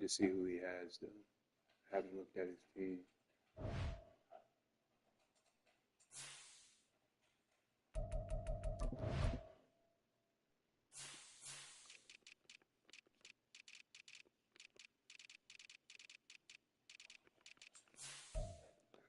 to see who he has though. Haven't looked at his team.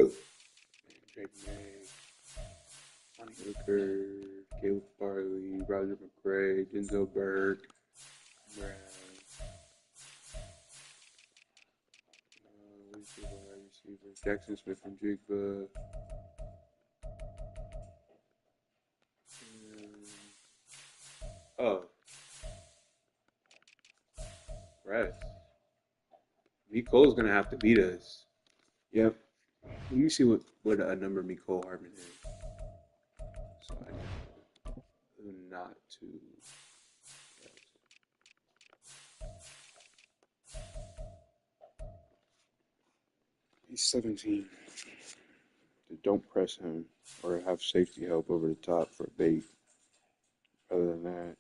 Oh. Drake May, Lonnie Hooker, Caleb Farley, Roger McRae, Denzel Burke, Brown, wide receiver, Jackson Smith and Jigba. Oh, rest. Nicole's gonna have to beat us. Yep. Let me see what a number Nicole Hardman is, so I know who not to. He's 17. Don't press him or have safety help over the top for bait. Other than that,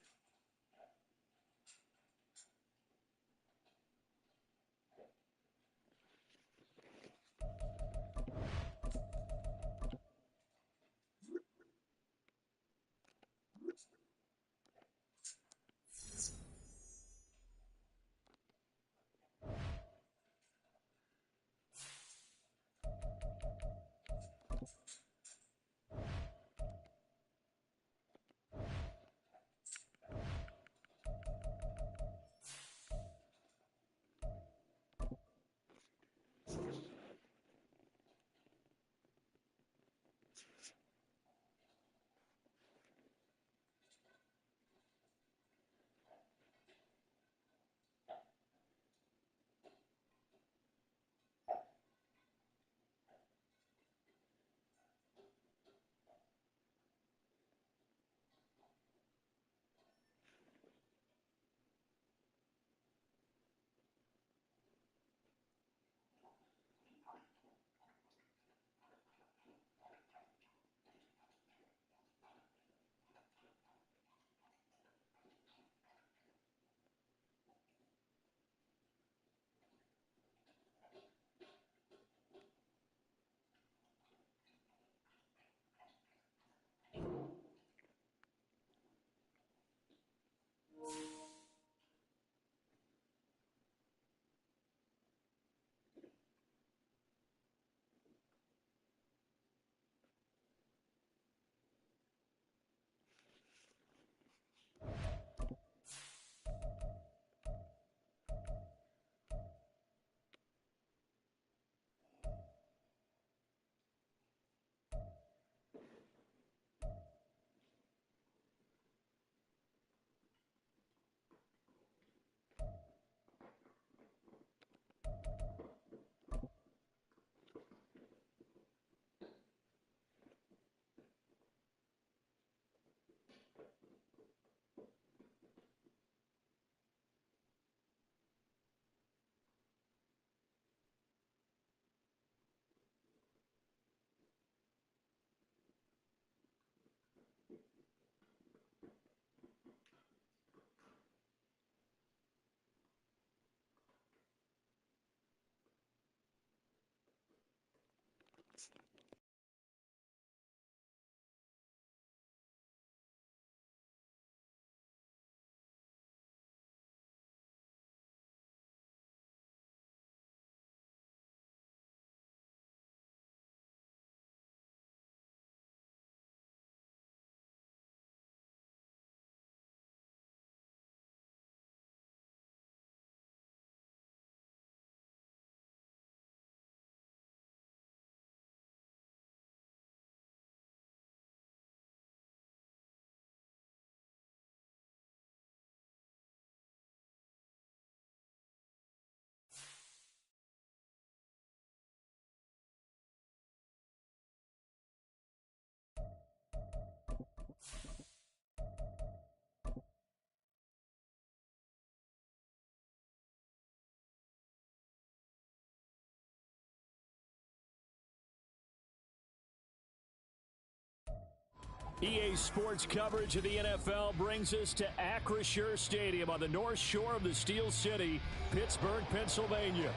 EA Sports coverage of the NFL brings us to Acrisure Stadium on the north shore of the Steel City, Pittsburgh, Pennsylvania.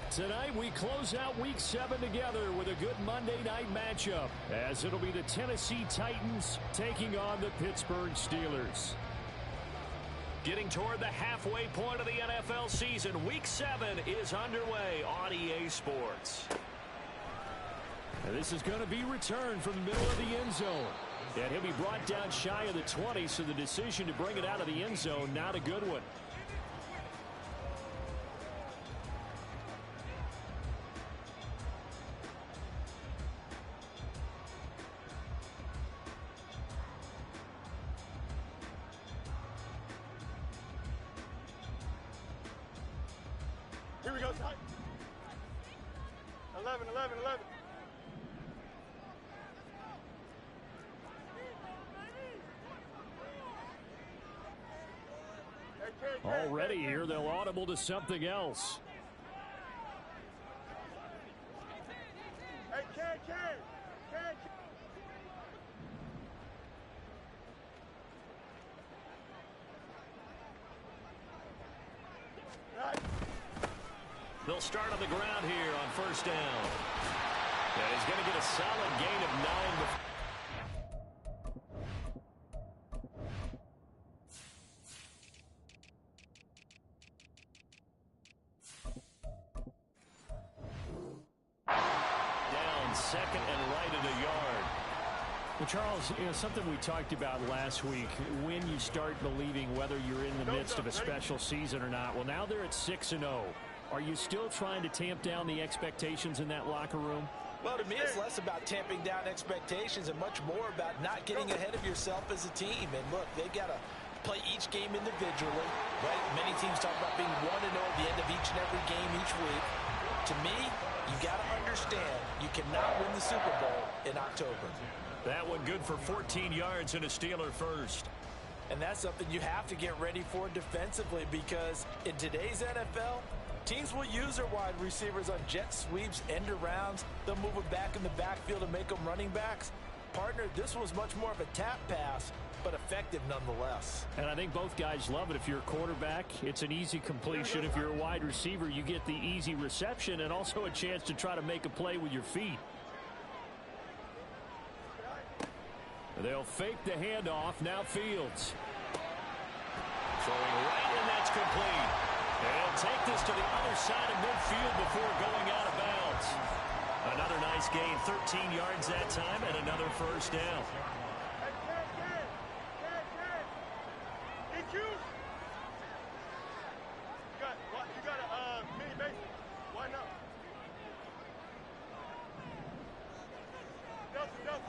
Tonight we close out Week 7 together with a good Monday night matchup, as it'll be the Tennessee Titans taking on the Pittsburgh Steelers. Getting toward the halfway point of the NFL season, Week 7 is underway on EA Sports. And this is going to be returned from the middle of the end zone. And he'll be brought down shy of the 20, so the decision to bring it out of the end zone, not a good one. Here we go, tight. 11, 11, 11. Already here, they'll audible to something else. Hey, Ken. Right. They'll start on the ground here on first down. And he's going to get a solid gain of 9 before. Second and right at a yard. Well, Charles, something we talked about last week, when you start believing whether you're in the midst of a special season or not. Well, now they're at 6-0. Are you still trying to tamp down the expectations in that locker room? Well, to me, it's less about tamping down expectations and much more about not getting ahead of yourself as a team. And look, they've got to play each game individually, right? Many teams talk about being 1-0 at the end of each and every game each week. To me, you got to understand you cannot win the Super Bowl in October. That one good for 14 yards and a Steeler first. And that's something you have to get ready for defensively, because in today's NFL, teams will use their wide receivers on jet sweeps, end arounds. They'll move them back in the backfield and make them running backs. Partner, this was much more of a tap pass, but effective nonetheless. And I think both guys love it. If you're a quarterback, it's an easy completion. If you're a wide receiver, you get the easy reception and also a chance to try to make a play with your feet. They'll fake the handoff. Now Fields. Throwing right, and that's complete. They'll take this to the other side of midfield before going out of bounds. Another nice gain, 13 yards that time, and another first down. You got a mini base. Why not? Delta.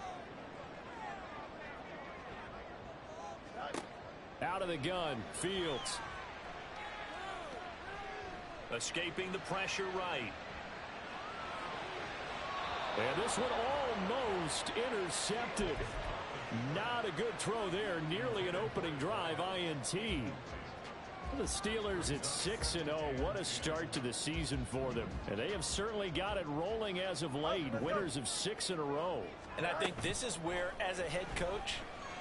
Out of the gun, Fields. Escaping the pressure right. And this one almost intercepted. Not a good throw there. Nearly an opening drive INT. The Steelers at 6-0. What a start to the season for them. And they have certainly got it rolling as of late. Winners of 6 in a row. And I think this is where, as a head coach,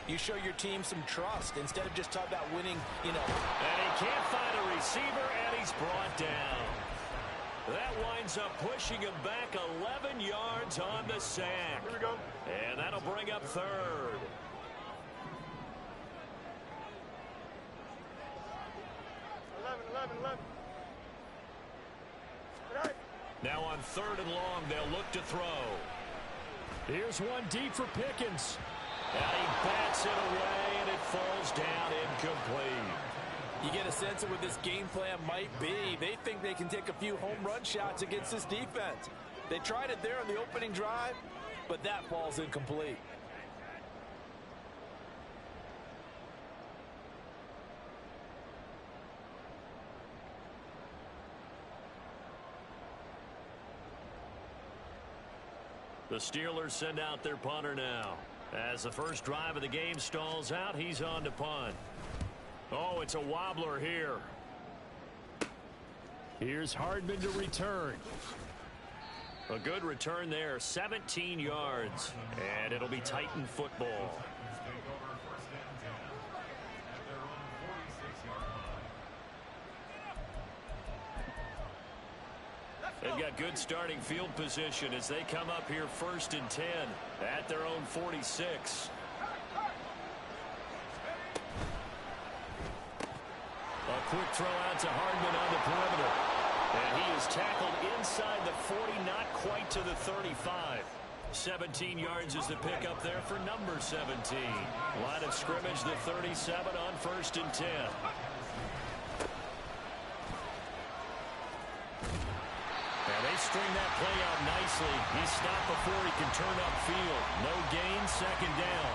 you show your team some trust instead of just talking about winning, And he can't find a receiver, and he's brought down. That winds up pushing him back 11 yards on the sack. Here we go. And that'll bring up third. Now on third and long, they'll look to throw. Here's one deep for Pickens. And he bats it away, and it falls down incomplete. You get a sense of what this game plan might be. They think they can take a few home run shots against this defense. They tried it there on the opening drive, but that falls incomplete. The Steelers send out their punter now. As the first drive of the game stalls out, he's on to punt. Oh, it's a wobbler here. Here's Hardman to return. A good return there, 17 yards. And it'll be Titan football. They've got good starting field position as they come up here 1st and 10 at their own 46. A quick throw out to Hardman on the perimeter. And he is tackled inside the 40, not quite to the 35. 17 yards is the pickup there for number 17. Line of scrimmage, the 37 on 1st and 10. And they string that play out nicely. He's stopped before he can turn upfield. No gain, 2nd down.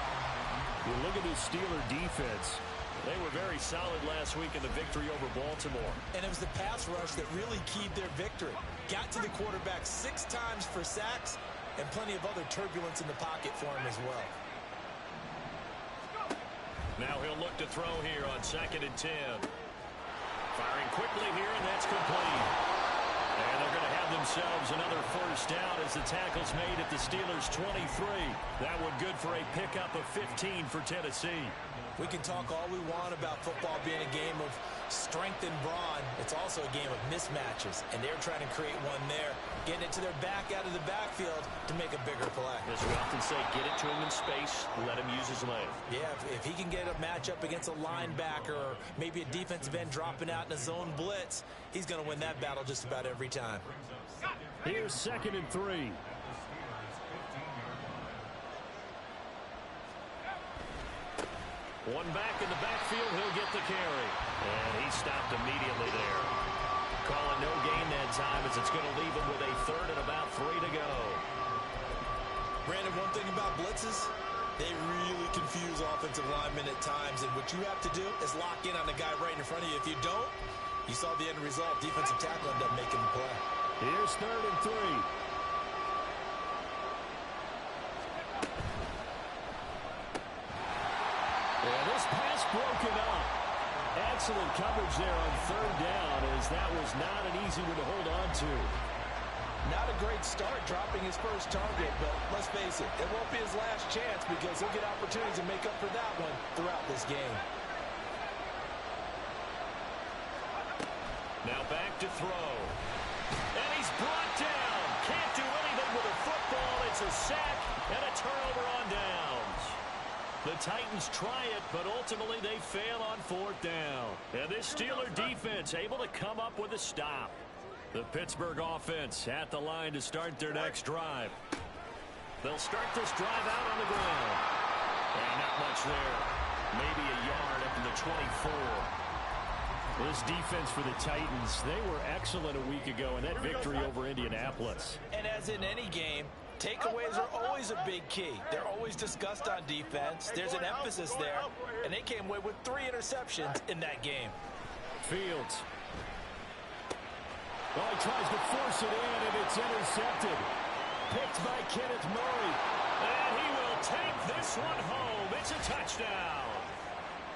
You look at this Steeler defense. They were very solid last week in the victory over Baltimore. And it was the pass rush that really keyed their victory. Got to the quarterback 6 times for sacks and plenty of other turbulence in the pocket for him as well. Now he'll look to throw here on 2nd and 10. Firing quickly here, and that's complete. And they're going to have themselves another 1st down as the tackle's made at the Steelers' 23. That one good for a pickup of 15 for Tennessee. We can talk all we want about football being a game of strength and brawn. It's also a game of mismatches, and they're trying to create one there, getting it to their back out of the backfield to make a bigger play. As we often say, get it to him in space, let him use his leg. Yeah, if he can get a matchup against a linebacker or maybe a defensive end dropping out in a zone blitz, he's going to win that battle just about every time. Here's 2nd and 3. One back in the backfield, he'll get the carry. And he stopped immediately there. Calling no gain that time as it's going to leave him with a 3rd and about 3 to go. Brandon, one thing about blitzes, they really confuse offensive linemen at times. And what you have to do is lock in on the guy right in front of you. If you don't, you saw the end result. Defensive tackle ended up making the play. Here's 3rd and 3. Yeah, this pass broken up. Excellent coverage there on 3rd down, as that was not an easy one to hold on to. Not a great start dropping his first target, but let's face it, it won't be his last chance because he'll get opportunities to make up for that one throughout this game. Now back to throw. And he's brought down. Can't do anything with a football. It's a sack and a turnover on downs. The Titans try it, but ultimately they fail on 4th down. And this Steeler defense able to come up with a stop. The Pittsburgh offense at the line to start their next drive. They'll start this drive out on the ground. And not much there. Maybe a yard up to the 24. This defense for the Titans, they were excellent a week ago in that victory over Indianapolis. And as in any game, takeaways are always a big key. They're always discussed on defense. There's an emphasis there, and they came away with 3 interceptions in that game. Fields. Oh, he tries to force it in, and it's intercepted. Picked by Kenneth Murray. And he will take this one home. It's a touchdown.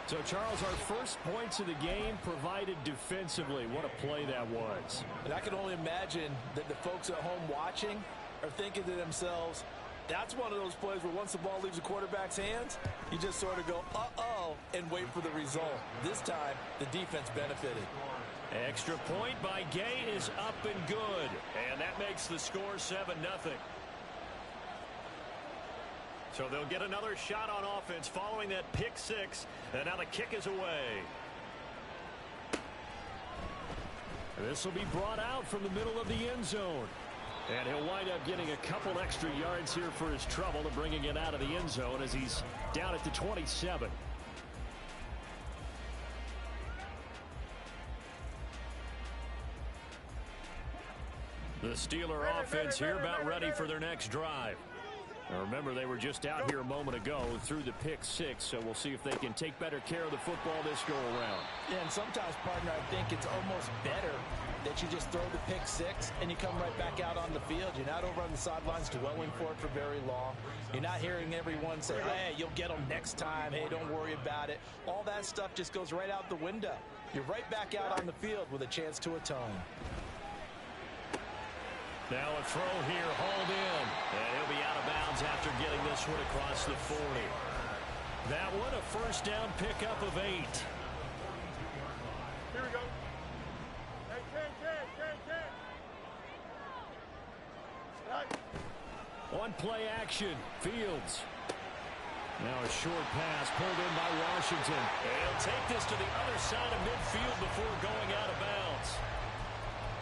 So, Charles, our first points of the game provided defensively. What a play that was. And I can only imagine that the folks at home watching are thinking to themselves, that's one of those plays where once the ball leaves the quarterback's hands, you just sort of go, uh-oh, and wait for the result. This time, the defense benefited. Extra point by Gay is up and good. And that makes the score 7-0. So they'll get another shot on offense following that pick 6. And now the kick is away. This will be brought out from the middle of the end zone. And he'll wind up getting a couple extra yards here for his trouble to bringing it out of the end zone as he's down at the 27. The Steeler offense here about ready for their next drive. Now remember, they were just out here a moment ago through the pick 6, so we'll see if they can take better care of the football this go-around. Yeah, and sometimes, partner, I think it's almost better that you just throw the pick 6 and you come right back out on the field. You're not over on the sidelines dwelling for it for very long. You're not hearing everyone say, hey, you'll get them next time. Hey, don't worry about it. All that stuff just goes right out the window. You're right back out on the field with a chance to atone. Now a throw here, hauled in. And he'll be out of bounds after getting this one across the 40. That one, a first down pickup of 8. Here we go. Hey, Ken. On play action, Fields. Now a short pass pulled in by Washington. He'll take this to the other side of midfield before going out of bounds.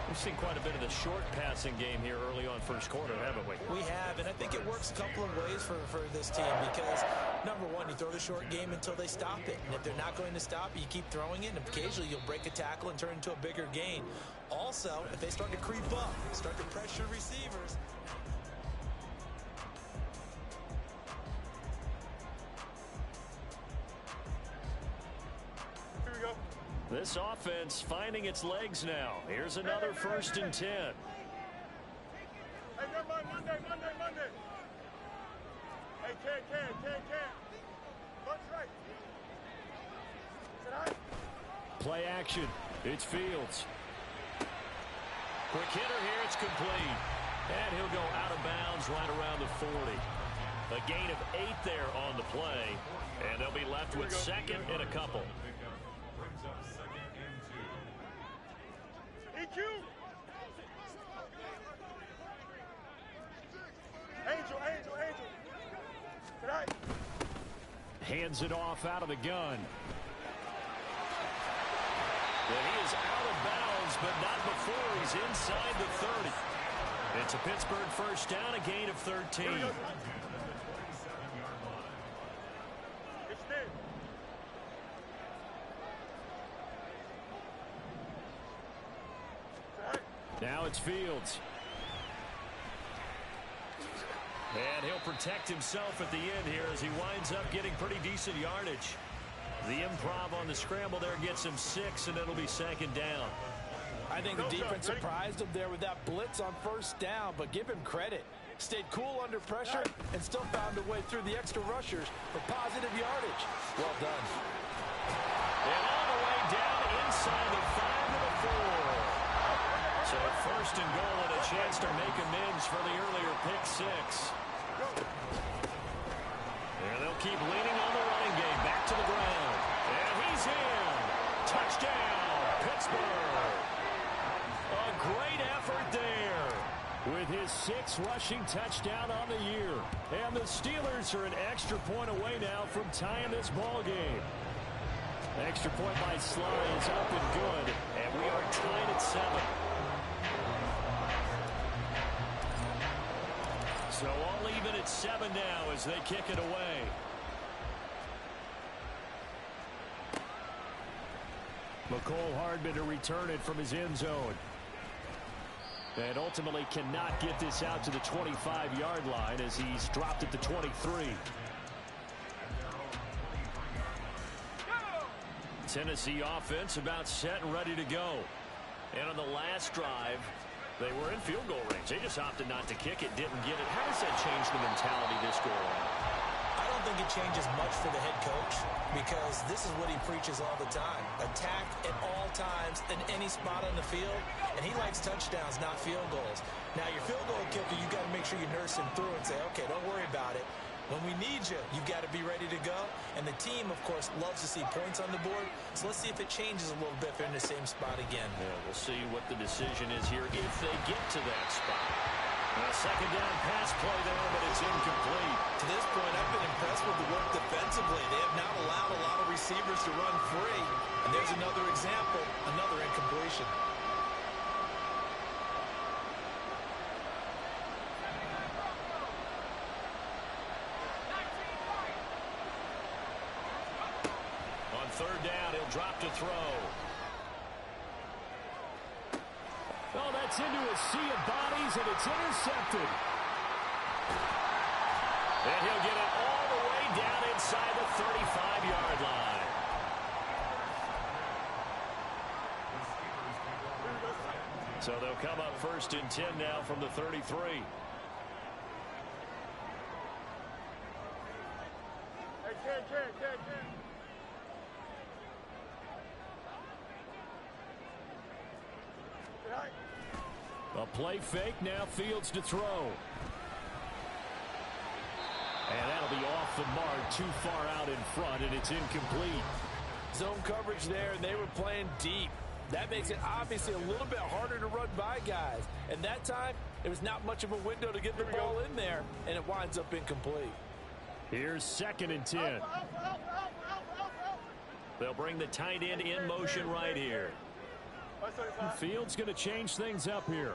We've seen quite a bit of the short passing game here early on first quarter, haven't we? We have, and I think it works a couple of ways for this team because, number one, you throw the short game until they stop it. And if they're not going to stop it, you keep throwing it, and occasionally you'll break a tackle and turn it into a bigger gain. Also, if they start to creep up, start to pressure receivers. Here we go. This offense finding its legs now. Here's another 1st and 10. Hey, never mind. Monday. Hey, Ken. Lunch right. Sit down. Play action. It's Fields. Quick hitter here. It's complete. And he'll go out of bounds right around the 40. A gain of 8 there on the play. And they'll be left with 2nd and a couple. EQ. Angel. Sit down. Hands it off out of the gun. And he is out of bounds, but not before he's inside the 30. It's a Pittsburgh first down, a gain of 13. It's there. Now it's Fields. And he'll protect himself at the end here as he winds up getting pretty decent yardage. The improv on the scramble there gets him 6, and it'll be 2nd down. I think the defense surprised him there with that blitz on first down, but give him credit. Stayed cool under pressure and still found a way through the extra rushers for positive yardage. Well done. And all the way down inside the 5 to the 4. So 1st and goal and a chance to make amends for the earlier pick 6. And they'll keep leaning on the running game. Back to the ground. And he's in. Touchdown, Pittsburgh. A great effort there with his 6th rushing touchdown on the year. And the Steelers are an extra point away now from tying this ball game. Extra point by Sly is up and good. And we are tied at 7. So all even at 7 now as they kick it away. Mecole Hardman to return it from his end zone. And ultimately cannot get this out to the 25-yard line as he's dropped at the 23. Tennessee offense about set and ready to go. And on the last drive, they were in field goal range. They just opted not to kick it, didn't get it. How does that change the mentality this go around? I don't think it changes much for the head coach because this is what he preaches all the time. Attack at all times in any spot on the field, and he likes touchdowns, not field goals. Now, your field goal kicker, you got to make sure you nurse him through and say, okay, don't worry about it. When we need you, you got to be ready to go. And the team, of course, loves to see points on the board. So let's see if it changes a little bit if they're in the same spot again. Yeah, we'll see what the decision is here if they get to that spot. A 2nd down pass play there, but it's incomplete. To this point, I've been impressed with the work defensively. They have not allowed a lot of receivers to run free. And there's another example, another incompletion. On 3rd down, he'll drop to throw. Oh, that's into a sea of bodies, and it's intercepted. And he'll get it all the way down inside the 35-yard line. So they'll come up 1st and 10 now from the 33. Hey, Ken. A play fake, now Fields to throw. And that'll be off the mark, too far out in front, and it's incomplete. Zone coverage there, and they were playing deep. That makes it obviously a little bit harder to run by guys. And that time, there was not much of a window to get the ball in there, and it winds up incomplete. Here's 2nd and 10. They'll bring the tight end in motion right here. Fields going to change things up here.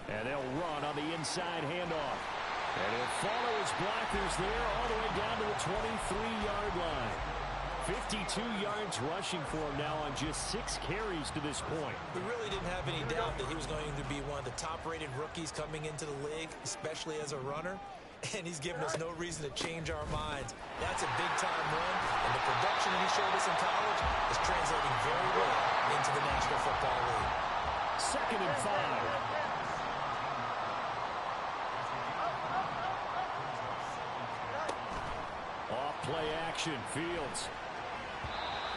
And they'll run on the inside handoff. And he'll follow his blockers there all the way down to the 23-yard line. 52 yards rushing for him now on just 6 carries to this point. We really didn't have any doubt that he was going to be one of the top-rated rookies coming into the league, especially as a runner. And he's given us no reason to change our minds. That's a big-time run, and the production that he showed us in college is translating very well into the National Football League. 2nd and 5. Play action, Fields.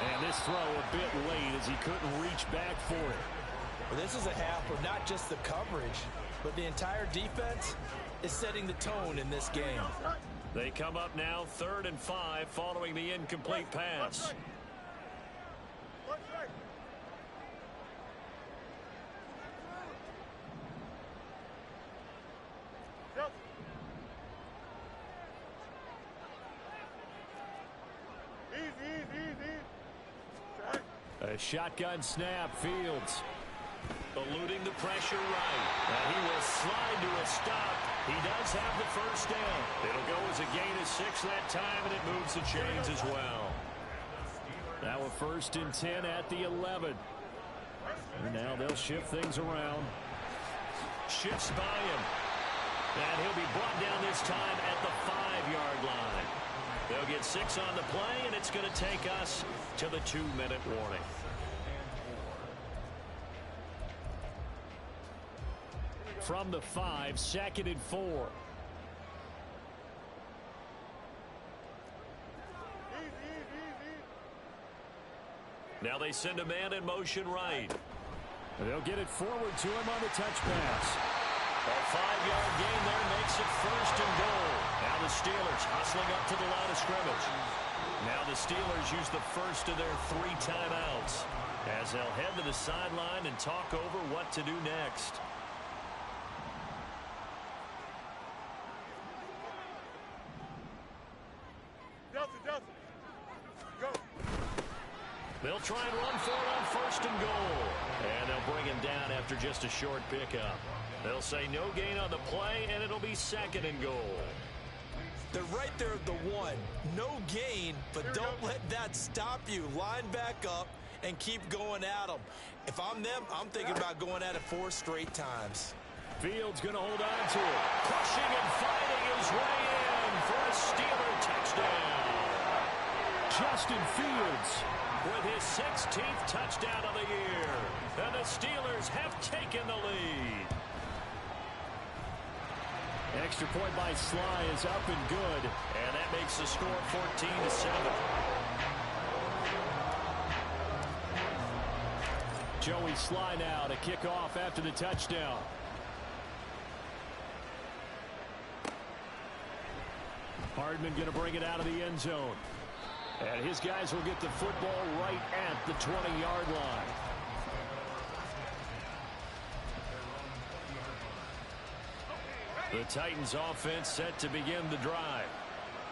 And this throw a bit late as he couldn't reach back for it. Well, this is a half where not just the coverage, but the entire defense is setting the tone in this game. They come up now 3rd and 5 following the incomplete pass. A shotgun snap, Fields. Eluding the pressure right. And he will slide to a stop. He does have the first down. It'll go as a gain of 6 that time, and it moves the chains as well. Now a 1st and 10 at the 11. And now they'll shift things around. Shifts by him. And he'll be brought down this time at the 5-yard line. They'll get 6 on the play, and it's going to take us to the 2-minute warning. From the 5, 2nd and 4. Now they send a man in motion right. And they'll get it forward to him on the touch pass. A 5-yard gain there makes it 1st and goal. Now the Steelers hustling up to the line of scrimmage. Now the Steelers use the first of their 3 timeouts as they'll head to the sideline and talk over what to do next. They'll try and run for it on 1st and goal. And they'll bring him down after just a short pickup. They'll say no gain on the play, and it'll be 2nd and goal. They're right there at the 1. No gain, but don't let that stop you. Line back up and keep going at them. If I'm them, I'm thinking about going at it 4 straight times. Fields going to hold on to it. Pushing and fighting his way in for a Steeler touchdown. Justin Fields with his 16th touchdown of the year. And the Steelers have taken the lead. Extra point by Sly is up and good. And that makes the score 14-7. Joey Sly now to kick off after the touchdown. Hardman going to bring it out of the end zone. And his guys will get the football right at the 20-yard line. The Titans offense set to begin the drive.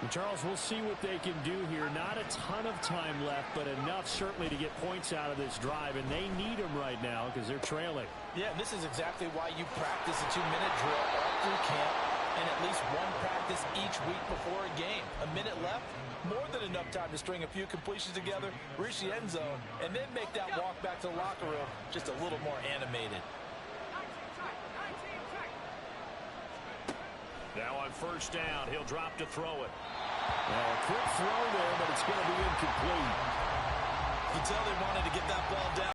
And Charles, we'll see what they can do here. Not a ton of time left, but enough certainly to get points out of this drive. And they need them right now because they're trailing. Yeah, this is exactly why you practice a 2-minute drill all through camp and at least 1 practice each week before a game. A minute left, more than enough time to string a few completions together, reach the end zone, and then make that walk back to the locker room just a little more animated. Now on 1st down, he'll drop to throw it. Well, a quick throw there, but it's going to be incomplete. You can tell they wanted to get that ball down.